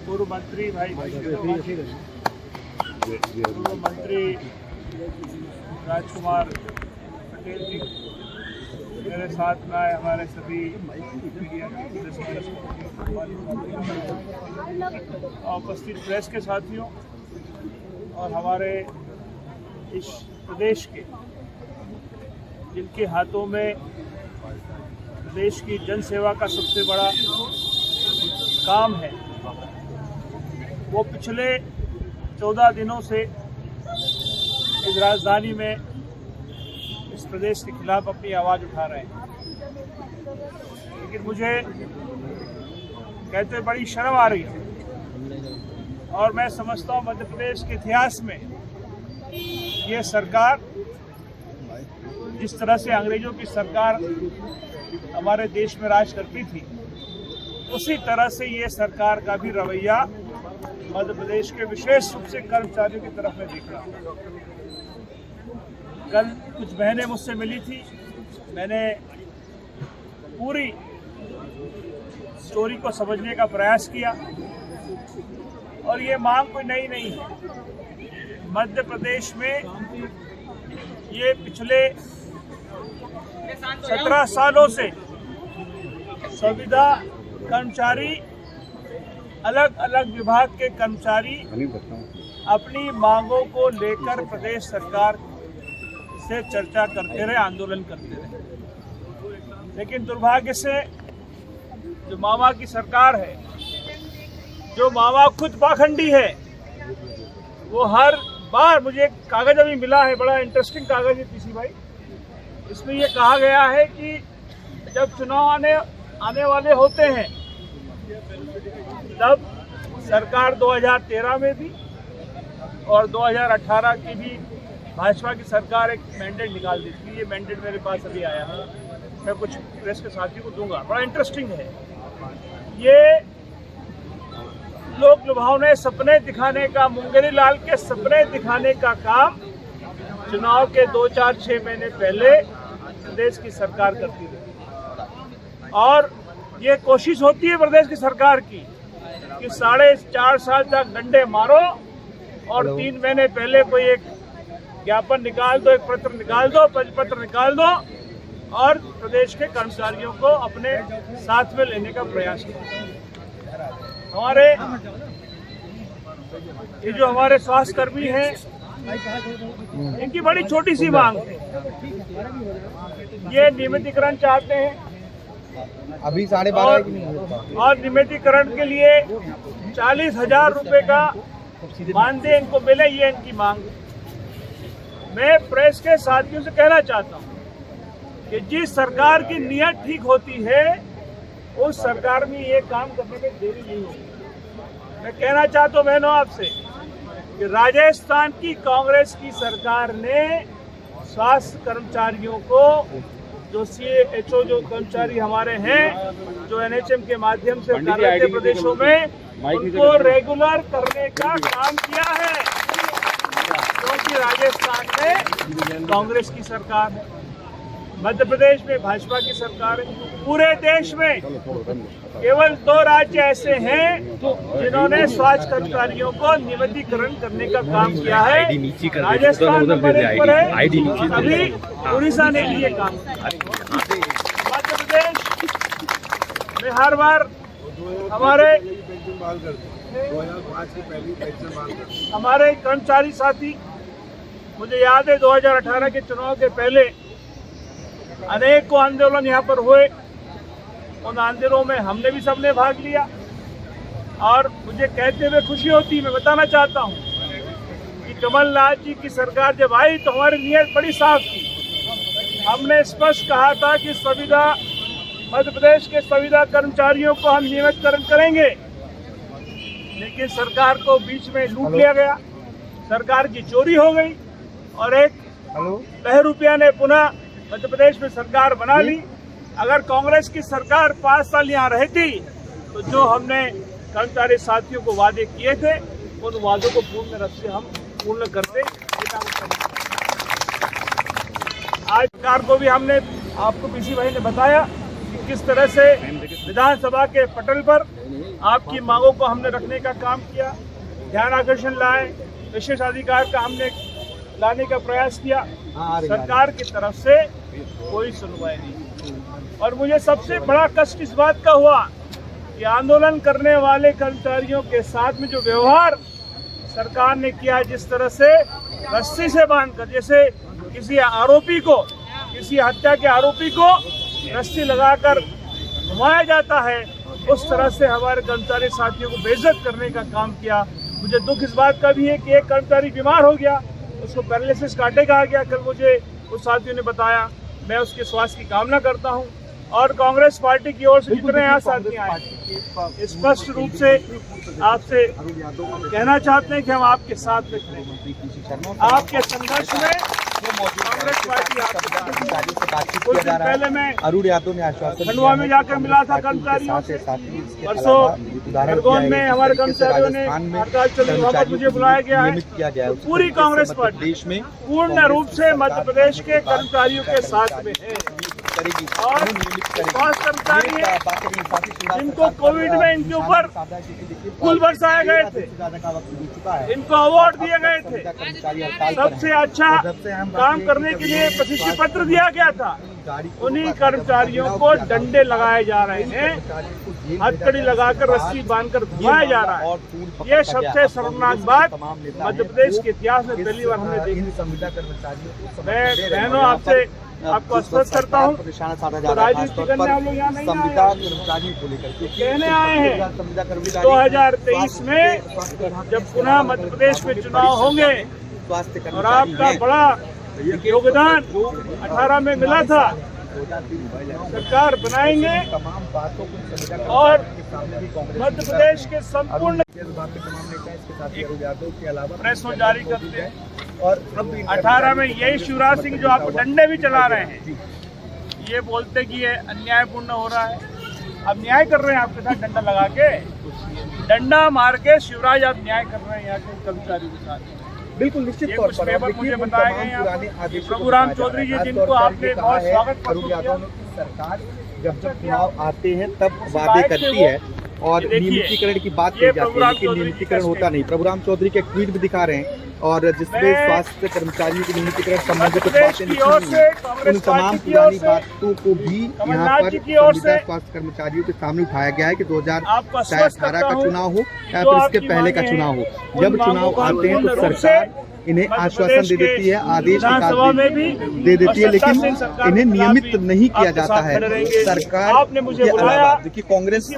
पूर्व मंत्री भाई पूर्व मंत्री राजकुमार पटेल जी, मेरे साथ में आए हमारे सभी मीडिया के उपस्थित प्रेस के साथियों और हमारे इस प्रदेश के जिनके हाथों में प्रदेश की जनसेवा का सबसे बड़ा काम है, वो पिछले 14 दिनों से इस राजधानी में इस प्रदेश के खिलाफ अपनी आवाज़ उठा रहे हैं। लेकिन मुझे कहते बड़ी शर्म आ रही है और मैं समझता हूँ मध्य प्रदेश के इतिहास में ये सरकार, जिस तरह से अंग्रेजों की सरकार हमारे देश में राज करती थी, उसी तरह से ये सरकार का भी रवैया मध्य प्रदेश के विशेष रूप से कर्मचारियों की तरफ में दिख रहा है। कल कुछ बहनें मुझसे मिली थी, मैंने पूरी स्टोरी को समझने का प्रयास किया और ये मांग कोई नई नहीं है। मध्य प्रदेश में ये पिछले 17 सालों से संविदा कर्मचारी, अलग अलग विभाग के कर्मचारी अपनी मांगों को लेकर प्रदेश सरकार से चर्चा करते रहे, आंदोलन करते रहे। लेकिन दुर्भाग्य से जो मावा की सरकार है, जो मावा खुद पाखंडी है, वो हर बार, मुझे एक कागज अभी मिला है, बड़ा इंटरेस्टिंग कागज है पीसी भाई, इसमें ये कहा गया है कि जब चुनाव आने वाले होते हैं तब सरकार 2013 में भी और 2018 की भी भाजपा की सरकार एक मैंडेट निकाल दी थी। ये मैंडेट मेरे पास अभी आया है, मैं कुछ प्रेस के साथियों को दूंगा, बड़ा इंटरेस्टिंग है। ये लोक लुभावने सपने दिखाने का, मुंगेरी लाल के सपने दिखाने का काम चुनाव के 2-4-6 महीने पहले प्रदेश की सरकार करती रही। और ये कोशिश होती है प्रदेश की सरकार की कि 4.5 साल तक डंडे मारो और 3 महीने पहले कोई एक ज्ञापन निकाल दो, एक पत्र निकाल दो, परिपत्र निकाल दो और प्रदेश के कर्मचारियों को अपने साथ में लेने का प्रयास करो। हमारे ये जो हमारे स्वास्थ्य कर्मी हैं, इनकी बड़ी छोटी सी मांग है, ये नियमितीकरण चाहते हैं अभी 12:30 और नियमितीकरण के लिए 40,000 रुपए का मानदेय इनको मिले, ये इनकी मांग है। मैं प्रेस के साथियों से कहना चाहता हूं कि जिस सरकार की नीयत ठीक होती है उस सरकार में ये काम करने में देरी नहीं होगी। मैं कहना चाहता हूं बहनों आपसे कि राजस्थान की कांग्रेस की सरकार ने स्वास्थ्य कर्मचारियों को, जो CHO जो कर्मचारी हमारे हैं, जो NHM के माध्यम से कार्यरत प्रदेशों में, उनको रेगुलर करने का काम किया है, क्योंकि राजस्थान में कांग्रेस की सरकार है, मध्य प्रदेश में भाजपा की सरकार है। पूरे देश में केवल 2 राज्य ऐसे हैं जिन्होंने स्वास्थ्य कर्मचारियों को नियमितीकरण करने का काम किया है। राजस्थान नंबर 1 पर है, अभी उड़ीसा ने भी ये काम किया। मध्य प्रदेश में हर बार हमारे कर्मचारी साथी, मुझे याद है 2018 के चुनाव के पहले अनेकों आंदोलन यहाँ पर हुए, उन आंदोलनों में हमने भी सबने भाग लिया और मुझे कहते हुए खुशी होती, मैं बताना चाहता हूँ कि कमलनाथ जी की सरकार जब आई तो हमारी नीयत बड़ी साफ थी। हमने स्पष्ट कहा था कि संविदा, मध्य प्रदेश के संविदा कर्मचारियों को हम नियमितीकरण करेंगे, लेकिन सरकार को बीच में लूट लिया गया, सरकार की चोरी हो गई और एक बहरूपिया ने पुनः मध्य प्रदेश में सरकार बना ली। अगर कांग्रेस की सरकार 5 साल यहाँ रहती तो जो हमने कर्मचारी साथियों को वादे किए थे, उन वादों को पूर्ण रूप से हम पूर्ण करते। आज सरकार को भी हमने, आपको पीसी भाई ने बताया कि किस तरह से विधानसभा के पटल पर आपकी मांगों को हमने रखने का काम किया, ध्यान आकर्षण लाए, विशेष अधिकार का हमने लाने का प्रयास किया। सरकार की तरफ से कोई सुनवाई नहीं। और मुझे सबसे बड़ा कष्ट इस बात का हुआ कि आंदोलन करने वाले कर्मचारियों के साथ में जो व्यवहार सरकार ने किया, जिस तरह से रस्सी से बांधकर, जैसे किसी आरोपी को, किसी हत्या के आरोपी को रस्सी लगाकर घुमाया जाता है, उस तरह से हमारे कर्मचारी साथियों को बेइज्जत करने का काम किया। मुझे दुख इस बात का भी है कि एक कर्मचारी बीमार हो गया, उसको पैरालिसिस काटे कहा गया, कल मुझे उस साथियों ने बताया। मैं उसके स्वास्थ्य की कामना करता हूं। और कांग्रेस पार्टी की ओर से जितने यहाँ साथी आए, स्पष्ट रूप से आपसे कहना चाहते हैं कि हम आपके साथ खड़े हैं। आपके संघर्ष में कांग्रेस पार्टी आपके कुछ दिन पहले मैं अरुण यादव ने आश्वासन खंडवा में जाकर मिला था कर्मचारियों से। परसों खरगोन में हमारे कर्मचारियों ने हड़ताल चल रही, वहाँ पर मुझे बुलाया गया है। पूरी कांग्रेस पार्टी देश में पूर्ण रूप से मध्य प्रदेश के कर्मचारियों के साथ में है। और स्वास्थ्य कर्मचारी है जिनको कोविड में इनके ऊपर फूल बरसाए गए थे, इनको अवार्ड दिए गए थे, सबसे अच्छा काम करने के लिए प्रशस्ति पत्र दिया गया था। उन्हीं कर्मचारियों को डंडे लगाए जा रहे हैं, हथकड़ी लगाकर रस्सी बांधकर घुमाया जा रहा है। ये सबसे शर्मनाक बात मध्य प्रदेश के इतिहास में पहली बार हमने देखी। मैं बहनों आपसे आपको आश्वस्त करता हूँ, तो राजनीति करने हम लोग यहाँ नहीं कहने आए हैं। 2023 में जब पुनः मध्य प्रदेश में चुनाव होंगे और आपका बड़ा योगदान 18 में मिला था, सरकार बनाएंगे और मध्य प्रदेश के संपूर्ण प्रेस को जारी करते हैं। और 18 में यही शिवराज सिंह जो आपको डंडे भी चला रहे हैं, ये बोलते कि ये अन्यायपूर्ण हो रहा है। अब न्याय कर रहे हैं आपके साथ डंडा लगा के, डंडा मार के शिवराज आप न्याय कर रहे हैं यहाँ के कर्मचारियों के साथ। बिल्कुल निश्चित तौर पर पेपर मुझे बताए गए प्रभुराम चौधरी जी, जिनको आपने बहुत स्वागत किया। सरकार जब चुनाव आते हैं तब वादे करती है और नियमितीकरण की बात की जाती है, लेकिन नियमितीकरण होता नहीं। प्रभुराम चौधरी के ट्वीट भी दिखा रहे हैं और जिसमें स्वास्थ्य कर्मचारियों की नियमितीकरण संबंधित बातें लिखी हुई हैं, उन तमाम पुरानी बातों को भी यहाँ पर संविदा स्वास्थ्य कर्मचारियों के सामने उठाया गया है कि 2018 का चुनाव हो या फिर इसके पहले का चुनाव हो। जब चुनाव आते हैं तो सरकार इन्हें आश्वासन दे देती है, आदेश दे देती है, लेकिन इन्हें नियमित नहीं किया जाता है। सरकार देखिए कांग्रेस